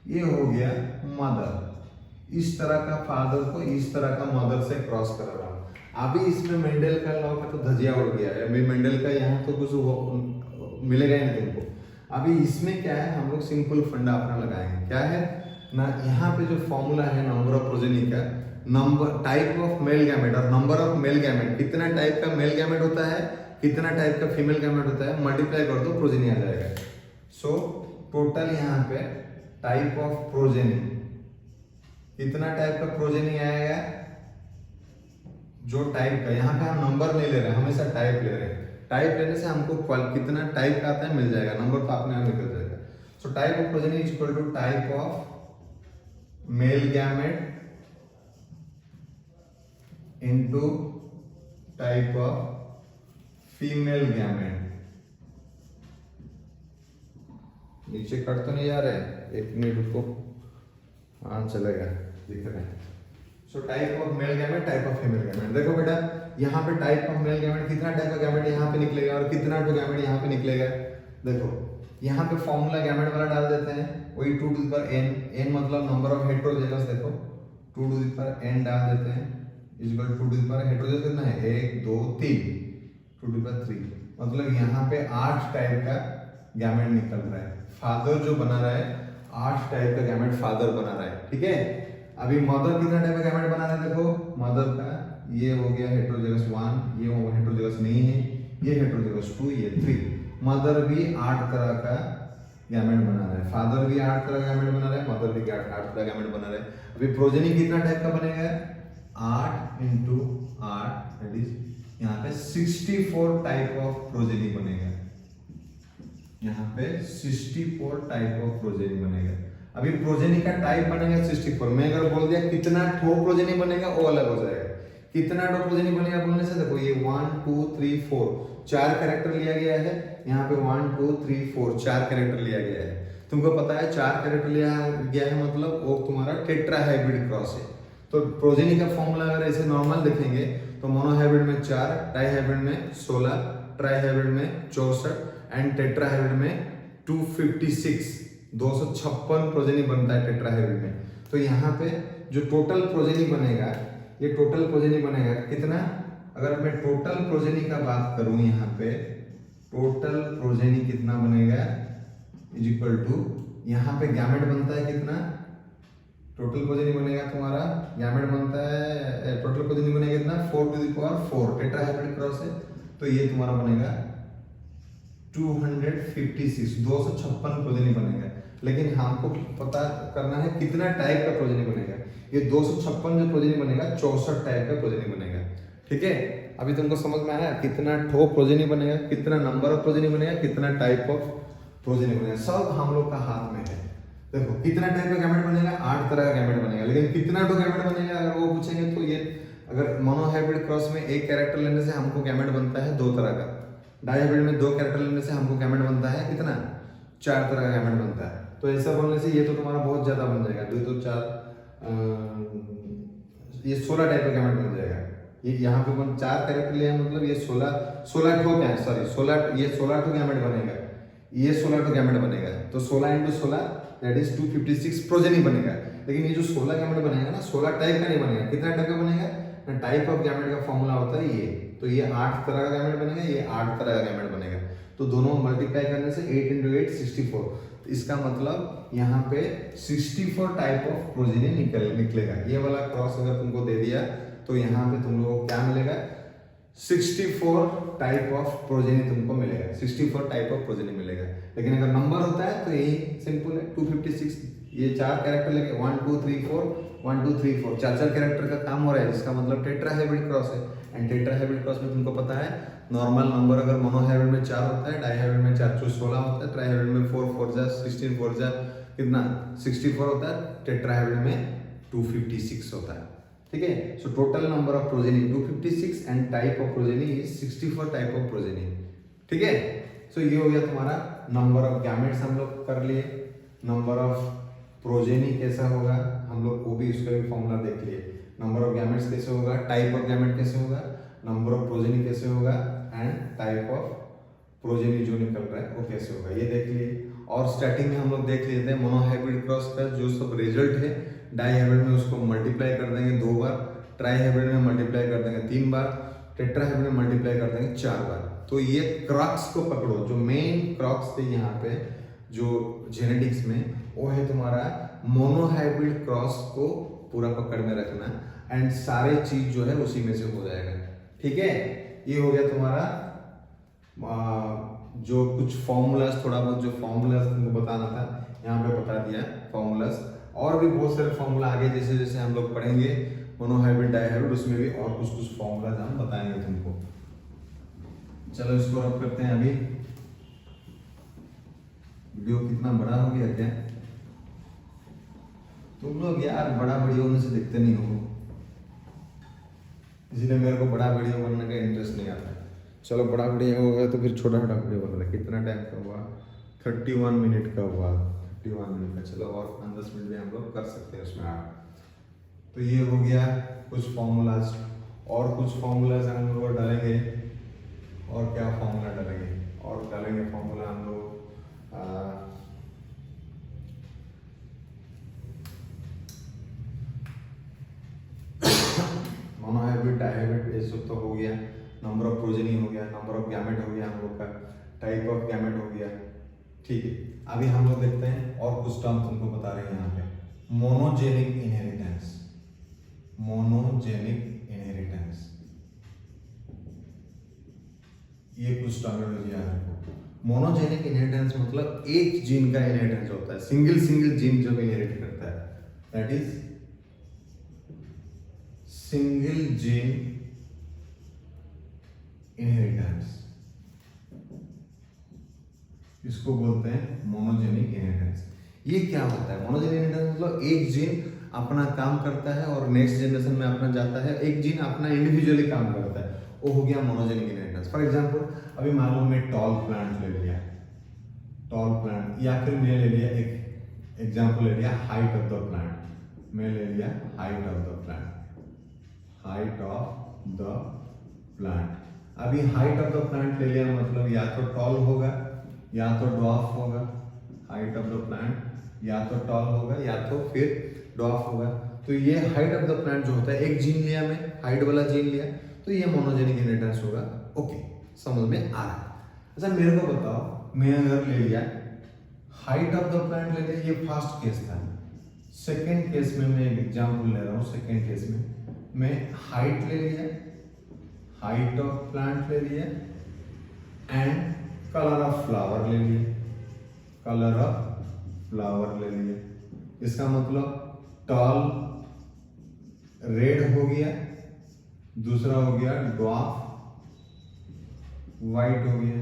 ये हो गया मदर। इस तरह का फादर को इस तरह का मदर से क्रॉस करा रहा हूं। अभी इसमें मेंडल का लॉ का तो धजिया उड़ गया है। अभी मेंडल का यहाँ तो कुछ मिलेगा ही नहीं तुमको। अभी इसमें क्या है, हम लोग सिंपल फंडा अपना लगाएंगे। क्या है ना, यहाँ पे जो फॉर्मूला है नंबर ऑफ प्रोजेनी का, number type of male gamete और नंबर ऑफ मेल गैमेट, कितना टाइप का मेल गैमेट होता है, कितना टाइप का फीमेल गैमेट होता है, मल्टीप्लाई कर दो प्रोजेनी आ जाएगा। सो टोटल यहाँ पे टाइप ऑफ प्रोजेनी, कितना टाइप का प्रोजेनी आएगा, जो टाइप का, यहाँ पे हम नंबर नहीं ले रहे हैं, हमेशा टाइप ले रहे हैं। टाइप लेने से हमको कितना टाइप का आता है मिल जाएगा, नंबर तो आपने यहाँ निकल जाएगा। So type of progeny is equal to type of male gamete into type of female gamete. नीचे कट तो नहीं जा रहे, एक मिनट रुको, हाँ चलेगा, दिख रहे हैं। सो type of male gamete, type of female gamete. देखो बेटा, यहाँ पे टाइप ऑफ मेल गैमेट, कितना टाइप का गैमेट यहाँ पे निकलेगा और कितना टू गैमेट यहाँ पे निकलेगा। देखो यहाँ पे फॉर्मूला गैमेट वाला डाल देते हैं, वही 2 to the power n, n मतलब नंबर ऑफ हेटेरोजेगस। देखो 2 टू द पावर n डाल देते हैं is equal 2 to the power heterozygous कितना है, 1 2 3, 2 टू द पावर 3, मतलब यहाँ पे 8 टाइप का गैमेट निकल रहा है। फादर जो बना रहा है 8 टाइप का गैमेट फादर बना रहा है, ठीक है। अभी मदर कितना टाइप का गैमेट बना रहा है, देखो मदर का ये हो गया हेटेरोजेगस 1, ये हेटेरोजेगस नहीं है, ये हेटेरोजेगस 2, ये 3। मदर भी 8 तरह का गैमेट बना रहा है, फादर भी 8 तरह का गैमेट बना रहा है, मदर भी 8 तरह का गैमेट बना रहा है। अभी प्रोजेनी कितना टाइप का बनेगा, 8 इंटू 8 दैट इज यहाँ पे 64 टाइप ऑफ प्रोजेनी बनेगा। यहाँ पे 64 टाइप ऑफ प्रोजेनी बनेगा। अभी प्रोजेनी का टाइप बनेगा 64। मैं अगर बोल दिया कितना ठो प्रोजेनी बनेगा वो अलग हो जाएगा। कितना ठो प्रोजेनी बनेगा बोलने से देखो ये 1 2 3 4 4 कैरेक्टर लिया गया है। यहाँ पे 1 2 3 4 4 कैरेक्टर लिया गया है। तुमको पता है 4 कैरेक्टर लिया गया है मतलब वो तुम्हारा टेट्राहाइब्रिड क्रॉस है। तो प्रोजेनी का फॉर्मूला अगर ऐसे नॉर्मल देखेंगे तो मोनोहाइब्रिड में 4, डाइहाइब्रिड में 16, ट्राइहाइब्रिड में 64 एंड टेट्राहाइब्रिड में 256 256 प्रोजेनी बनता है टेट्राहाइब्रिड में। तो यहाँ पे जो टोटल प्रोजेनी बनेगा, ये टोटल प्रोजेनी बनेगा कितना, अगर मैं टोटल प्रोजेनी का बात करूं यहाँ पे टोटल प्रोजेनी कितना बनेगा इज इक्वल टू, यहाँ पे गैमेट बनता है कितना, टोटल प्रोजेनी बनेगा तुम्हारा, गैमेट बनता है टोटल प्रोजेनी बनेगा कितना 4 टू द पावर 4, टेट्राहाइब्रिड क्रॉस है तो ये तुम्हारा बनेगा 256 256 प्रोजेनी बनेगा। लेकिन हमको पता करना है कितना टाइप का प्रोजेनी बनेगा। ये 256 जो प्रोजेनी बनेगा 64 टाइप का प्रोजेनी बनेगा, ठीक है। अभी तुमको समझ में आया कितना ठो प्रोजेनी बनेगा, कितना नंबर ऑफ प्रोजेनी बनेगा, कितना टाइप ऑफ प्रोजेनी बनेगा, सब हम लोग का हाथ में है। देखो कितना टाइप का गैमेट बनेगा, 8 तरह का गैमेट बनेगा। लेकिन कितना ठो गैमेट बनेगा अगर वो पूछेंगे तो ये, अगर मोनोहाइब्रिड क्रॉस में एक कैरेक्टर लेने से हमको गैमेट बनता है 2 तरह का, डाइहाइब्रिड में 2 कैरेक्टर लेने से हमको गैमेट बनता है कितना, 4 तरह का गैमेट बनता है। तो ऐसा बोलने से ये तो तुम्हारा बहुत ज्यादा बन जाएगा, 2 तो 4 ये 16 टाइप का गैमेट बन जाएगा। ये यहाँ पे 4 कैरेक्टर लिया मतलब ये 16 ठो क्या, सॉरी 16 ठो गैमेट बनेगा, ये 16 ठो गैमेट बनेगा। तो 16 इंटू 16 दैट इज 256 प्रोजेनी बनेगा। लेकिन ये जो 16 गैमेट बनेगा ना 16 टाइप का नहीं बनेगा। कितना टाइप का बनेगा, टाइप ऑफ गैमेट का फॉर्मूला होता है ये, तो ये 8 तरह का गैमेट बनेगा, ये 8 तरह का गैमेट बनेगा। तो दोनों मल्टीप्लाई करने से 8 इंटू 8 64। तो इसका मतलब यहाँ पे 64 टाइप ऑफ प्रोजेनी निकलेगा। ये वाला क्रॉस अगर तुमको दे दिया तो यहाँ पे तुम लोगों को क्या मिलेगा, 64 टाइप ऑफ प्रोजेनी तुमको मिलेगा, 64 टाइप ऑफ प्रोजेनी मिलेगा। लेकिन अगर नंबर होता है तो यही सिंपल है 256, ये 4 कैरेक्टर लेके 1 2 3 4 1 2 3 4 4 कैरेक्टर का काम हो रहा है, जिसका मतलब टेट्राहाइब्रिड क्रॉस है। एंड टेट्राहाइब्रिड क्रॉस में तुमको पता है नॉर्मल नंबर अगर मोनोहाइब्रिड में 4 होता है, डाइहाइब्रिड में 4 4 16 होता है, ट्राइहाइब्रिड में 4 4 जा 16 4 जा कितना 64 होता है, टेट्राहेड्रल में 256 होता है। ठीक है, so total number of progeny 256 and type of progeny is 64 type of progeny. ठीक है, सो ये हो गया तुम्हारा नंबर ऑफ गैमेट्स हम लोग कर लिए। नंबर ऑफ प्रोजेनी कैसा होगा हम लोग वो भी उसका भी फॉर्मूला देख लिए। नंबर ऑफ गैमेट्स कैसे होगा, टाइप ऑफ गैमेट कैसे होगा, नंबर ऑफ प्रोजेनी कैसे होगा एंड टाइप ऑफ प्रोजेनी जो निकल रहा है वो कैसे होगा, ये देख लिए। और स्टार्टिंग में हम लोग देख लेते हैं मोनोहाइब्रिड क्रॉस का जो सब रिजल्ट है, डाईहाइब्रिड में उसको मल्टीप्लाई कर देंगे 2 बार, ट्राईहाइब्रिड में मल्टीप्लाई कर देंगे 3 बार, टेट्राहाइब्रिड में मल्टीप्लाई कर देंगे 4 बार। तो ये क्रॉक्स को पकड़ो, जो मेन क्रॉक्स थे यहाँ पे जो जेनेटिक्स में, वो है तुम्हारा मोनोहाइब्रिड क्रॉस को पूरा पकड़ में रखना एंड सारे चीज जो है उसी में से हो जाएगा। ठीक है, ये हो गया तुम्हारा जो कुछ फॉर्मूलाज, थोड़ा बहुत जो फॉर्मूलाज तुमको बताना था यहाँ पे बता दिया फॉर्मूलाज। और भी बहुत सारे फॉर्मूला आगे जैसे जैसे हम लोग पढ़ेंगे मोनोहाइब्रिड डाईहाइब्रिड, उसमें भी और कुछ कुछ फॉर्मूलाज हम बताएंगे तुमको। चलो इसको रब करते हैं। अभी वीडियो कितना बड़ा हो गया क्या? तुम लोग यार बड़ा वीडियो होने से देखते नहीं हो, इसलिए मेरे को बड़ा वीडियो बनने का इंटरेस्ट नहीं आता। चलो बड़ा वीडियो हो गया तो फिर छोटा छोटा वीडियो बन रहा है। कितना टाइम का हुआ? 31 मिनट का हुआ, 31 मिनट का। चलो और 5-10 मिनट में हम लोग कर सकते हैं उसमें आप। तो ये हो गया कुछ फॉर्मूलाज, और कुछ फॉर्मूलाज हम लोग डालेंगे। और क्या फॉर्मूला डालेंगे? और डालेंगे फॉर्मूला हम लोग मोनोहाइब्रिड डाईहाइब्रिड ये सब तो हो गया। नंबर ऑफ प्रोजेनी हो गया, नंबर ऑफ गैमेट हो गया हम लोग का, टाइप ऑफ गैमेट हो गया। ठीक है, अभी हम लोग देखते हैं और कुछ टर्म तुमको बता रहे हैं यहाँ पे। मोनोजेनिक इनहेरिटेंस, मोनोजेनिक इनहेरिटेंस, ये कुछ टर्मिनोलॉजी याद रखो। मोनोजेनिक इनहेरिटेंस मतलब एक जीन का इनहेरिटेंस होता है, सिंगल जीन जो इनहेरिट करता है, that is single gene inheritance. इसको बोलते हैं मोनोजेनिक इनहेरिटेंस। ये क्या होता है? मोनोजेनिक इनहेरिटेंस मतलब एक जीन अपना काम करता है और नेक्स्ट जनरेशन में अपना जाता है, एक जीन अपना इंडिविजुअली काम करता है, वो हो गया मोनोजेनिक इनहेरिटेंस। फॉर एग्जांपल अभी मान लो मैं टॉल प्लांट ले लिया, टॉल प्लांट, या फिर मैं ले लिया एक एग्जांपल ले लिया हाइट ऑफ द प्लांट, मैं ले लिया height of the plant, height of the plant. अभी हाइट ऑफ द प्लांट ले लिया मतलब या तो टॉल होगा या तो ड्वार्फ होगा। हाइट ऑफ द प्लांट या तो टॉल होगा या तो फिर ड्वार्फ होगा। तो ये हाइट ऑफ द प्लांट जो होता है, एक जीन लिया मैं, हाइट वाला जीन लिया, तो ये मोनोजेनिक इनहेरिटेंस होगा। ओके, समझ में आ रहा है। अच्छा मेरे को बताओ, मैं अगर ले लिया हाइट ऑफ द प्लांट ले लिया, ये फर्स्ट केस था। सेकेंड केस में मैं एक एग्जाम्पल ले रहा हूँ, सेकेंड केस में मैं हाइट ले लिया, हाइट ऑफ प्लांट ले लिया एंड कलर ऑफ फ्लावर ले लिया, कलर ऑफ फ्लावर ले लिया। इसका मतलब टॉल रेड हो गया, दूसरा हो गया ड्वार्फ व्हाइट हो गया।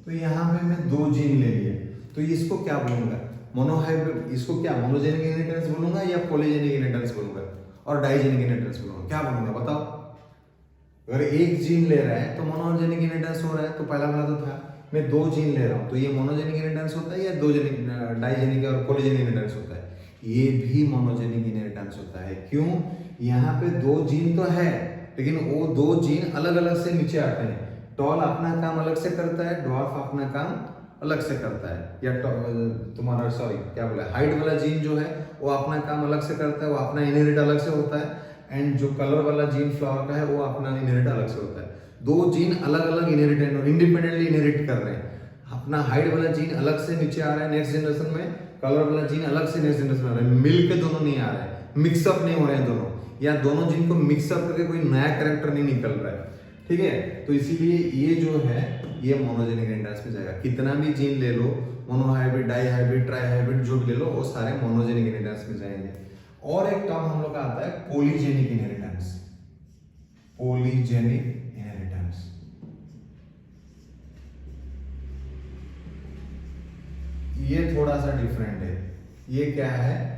तो यहां पे मैं 2 जीन ले लिए, तो इसको क्या बोलूंगा? मोनोहाइब्रिड। इसको क्या मोनोजेनिक इनहेरिटेंस बोलूंगा या पॉलीजेनिक इनहेरिटेंस बोलूंगा और डाइजेनिक इनहेरिटेंस बोलूंगा? क्या बोलूंगा बताओ? अगर एक जीन ले रहा है तो मोनोजेनिक इनहेरिटेंस हो रहा है, तो पहला वाला तो था। मैं 2 जीन ले रहा हूं तो ये मोनोजेनिक इनहेरिटेंस होता है या डाइजेनिक और पॉलीजेनिक इनहेरिटेंस होता है? ये भी मोनोजेनिक इनहेरिटेंस होता है। क्यों? यहाँ पे 2 जीन तो है लेकिन वो 2 जीन अलग अलग से नीचे आते हैं। टॉल अपना काम अलग से करता है, ड्वार्फ अपना काम अलग से करता है, या तुम्हारा सॉरी क्या बोला, हाइट वाला जीन जो है वो अपना काम अलग से करता है, वो अपना इनहेरिट अलग से होता है, एंड जो कलर वाला जीन फ्लावर का है वो अपना इनहेरिट अलग से होता है। 2 जीन अलग अलग इनहेरिट और इंडिपेंडेंटली इनहेरिट कर रहे हैं। अपना हाइट वाला जीन अलग से नीचे आ रहा है नेक्स्ट जनरेशन में, कलर वाला जीन अलग से नेक्स्ट जनरेशन में आ रहा है, मिल के दोनों नहीं आ रहे हैं, मिक्सअप नहीं हो रहे हैं दोनों, या दोनों जीन को मिक्सअप करके कोई नया कैरेक्टर नहीं निकल रहा है। ठीक है, तो इसीलिए ये जो है ये मोनोजेनिक इनहेरिटेंस में जाएगा। कितना भी जीन ले लो, मोनोहाइब्रिड, डाईहाइब्रिड, ट्राईहाइब्रिड जो भी ले लो, वो सारे मोनोजेनिक इनहेरिटेंस में जाएंगे। और एक टर्म हम लोग का आता है पॉलीजेनिक इनहेरिटेंस, पॉलीजेनिक इनहेरिटेंस। ये थोड़ा सा डिफरेंट है। ये क्या है,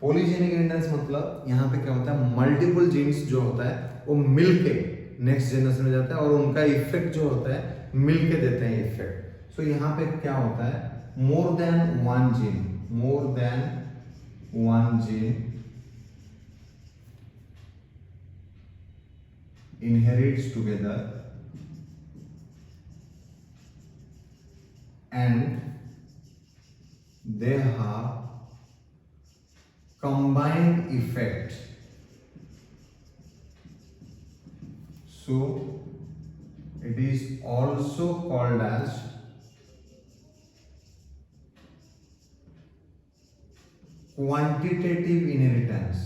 पॉलीजेनिक इनहेरिटेंस मतलब यहाँ पे क्या होता है, मल्टीपल जीन्स जो होता है वो मिलके नेक्स्ट जनरेशन में जाता है और उनका इफेक्ट जो होता है मिलके देते हैं इफेक्ट। सो यहाँ पे क्या होता है, more than one gene inherits together and they have combined effect. So it is also called as quantitative inheritance.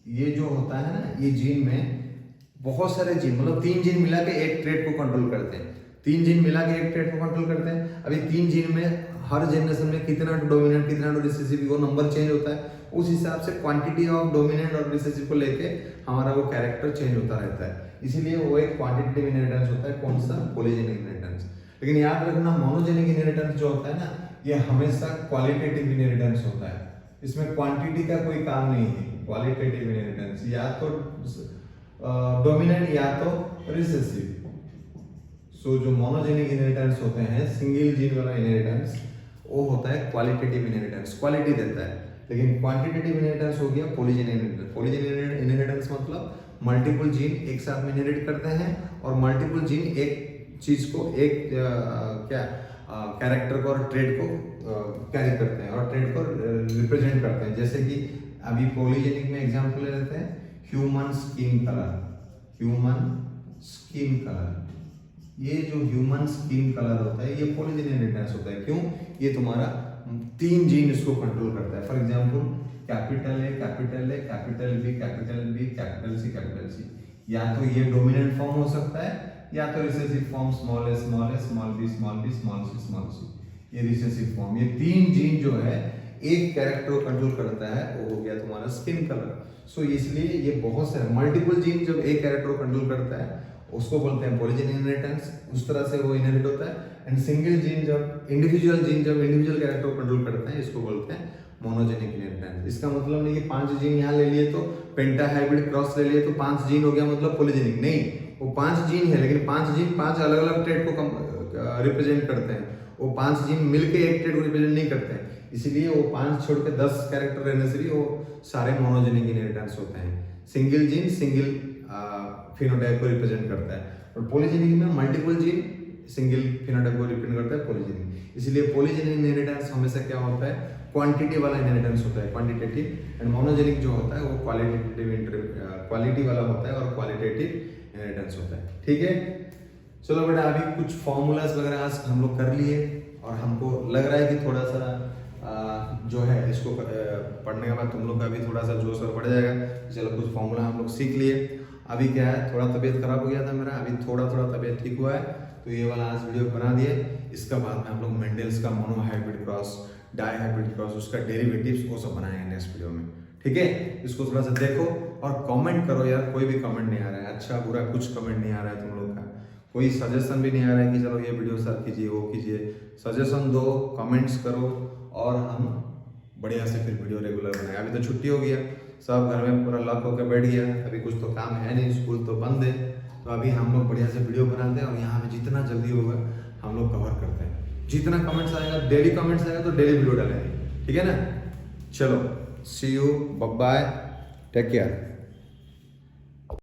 ये जो होता है ना, ये जीन में बहुत सारे जीन, मतलब 3 जीन मिला के एक ट्रेट को कंट्रोल करते हैं। 3 जीन मिला के एक ट्रेट को कंट्रोल करते हैं। अभी 3 जीन में हर जनरेशन में कितना डोमिनेंट कितना रिसेसिव, वो नंबर चेंज होता है। उस हिसाब से क्वांटिटी ऑफ डोमिनेंट और रिसेसिव को लेके हमारा वो कैरेक्टर चेंज होता रहता है। इसीलिए वो एक क्वांटिटेटिव इनहेरिटेंस होता है। कौन सा, पॉलीजेनिक इनहेरिटेंस। लेकिन याद रखना, मोनोजेनिक इनहेरिटेंस जो होता है ना, ये हमेशा क्वालिटेटिव इनहेरिटेंस होता है। इसमें क्वांटिटी का कोई काम नहीं है। क्वालिटेटिव इनहेरिटेंस या तो डोमिनेंट या तो रिसेसिव। सो जो मोनोजेनिक इनहेरिटेंस होते हैं, सिंगल जीन वाला इनहेरिटेंस, वो होता है क्वालिटेटिव इनहेरिटेंस, क्वालिटी देता है। लेकिन क्वांटिटेटिव इनहेरिटेंस हो गया पॉलीजेनिक इनहेरिटेंस। पॉलीजेनिक इनहेरिटेंस मतलब मल्टीपल जीन एक साथ में इनहेरिट करते हैं और मल्टीपल जीन एक चीज को, एक कैरेक्टर को और ट्रेड को कैरी करते हैं और ट्रेड को रिप्रेजेंट करते हैं। जैसे कि अभी पॉलीजेनिक में एग्जांपल ले लेते हैं, ह्यूमन स्किन कलर। ये जो ह्यूमन स्किन कलर होता है, ये पॉलीजेनिक इनहेरिटेंस होता है। क्यों? ये तुम्हारा 3 जीन इसको कंट्रोल करता है। For example capital A, capital A, capital B, capital B, capital C, capital C. या तो ये डोमिनेंट फॉर्म हो सकता है या तो recessive form small A, small A, small B, small B, small C, small C. ये रिसेसिव फॉर्म। ये 3 जीन जो है एक कैरेक्टर को कंट्रोल करता है, वो हो गया तुम्हारा स्किन कलर। सो इसलिए ये बहुत सारे मल्टीपल जीन जब एक कैरेक्टर को कंट्रोल करता है उसको बोलते हैं पॉलीजेनिक इनहेरिटेंस। उस तरह से वो इनहेरिट होता है। एंड सिंगल जीन जब इंडिविजुअल कैरेक्टर को कंट्रोल करते हैं, इसको बोलते हैं मोनोजेनिक इनहेरिटेंस। इसका मतलब नहीं कि 5 जीन यहाँ ले लिए तो पेंटा हाइब्रिड क्रॉस ले लिए तो 5 जीन हो गया मतलब पॉलीजेनिक। नहीं, वो 5 जीन है लेकिन 5 जीन 5 अलग अलग ट्रेट को रिप्रेजेंट करते हैं। वो 5 जीन मिलके एक ट्रेट को रिप्रेजेंट नहीं करते हैं। इसीलिए वो 5 छोड़ के 10 कैरेक्टर रहने से भी वो सारे मोनोजेनिक इनहेरिटेंस होते हैं। सिंगल जीन सिंगल फिनोटाइप को रिप्रेजेंट करता है और पॉलीजेनिक में मल्टीपल जीन सिंगल फिनोटाइप को रिप्रेजेंट करता है पॉलीजेनिक। इसलिए पॉलीजेनिक इनहेरिटेंस हमेशा क्या होता है, क्वांटिटी वाला इनहेरिटेंस होता है, क्वांटिटेटिव। एंड मोनोजेनिक जो होता है वो क्वालिटी वाला होता है और क्वालिटेटिव इनहेरिटेंस होता है। ठीक है, चलो बेटा, अभी कुछ फॉर्मूलाज वगैरह आज हम लोग कर लिए और हमको लग रहा है कि थोड़ा सा जो है इसको पढ़ने के बाद तुम लोग का भी थोड़ा सा जोश और बढ़ जाएगा। चलो कुछ फॉर्मूला हम लोग सीख लिए। अभी क्या है, थोड़ा तबीयत खराब हो गया था मेरा, अभी थोड़ा तबीयत ठीक हुआ है तो ये वाला आज वीडियो बना दिए। इसका बाद में हम लोग मेंडल्स का mono hybrid cross, di hybrid cross, उसका डेरिवेटिव्स वो सब बनाएंगे नेक्स्ट वीडियो में। ठीक है, इसको थोड़ा सा देखो और कमेंट करो यार। कोई भी कमेंट नहीं आ रहा है, अच्छा बुरा कुछ कमेंट नहीं आ रहा है तुम लोग का। कोई सजेशन भी नहीं आ रहा है कि चलो ये वीडियो सर कीजिए, वो कीजिए। सजेशन दो, कमेंट्स करो और हम बढ़िया से फिर वीडियो रेगुलर बनाए। अभी तो छुट्टी हो गया, सब घर में पूरा लॉक होकर बैठ गया, अभी कुछ तो काम है नहीं, स्कूल तो बंद है। तो अभी हम लोग बढ़िया से वीडियो बनाते हैं और यहाँ पे जितना जल्दी होगा हम लोग कवर करते हैं। जितना कमेंट्स आएगा, डेली कमेंट्स आएगा तो डेली वीडियो डालेंगे। ठीक है ना, चलो सी यू, बाय, टेक केयर।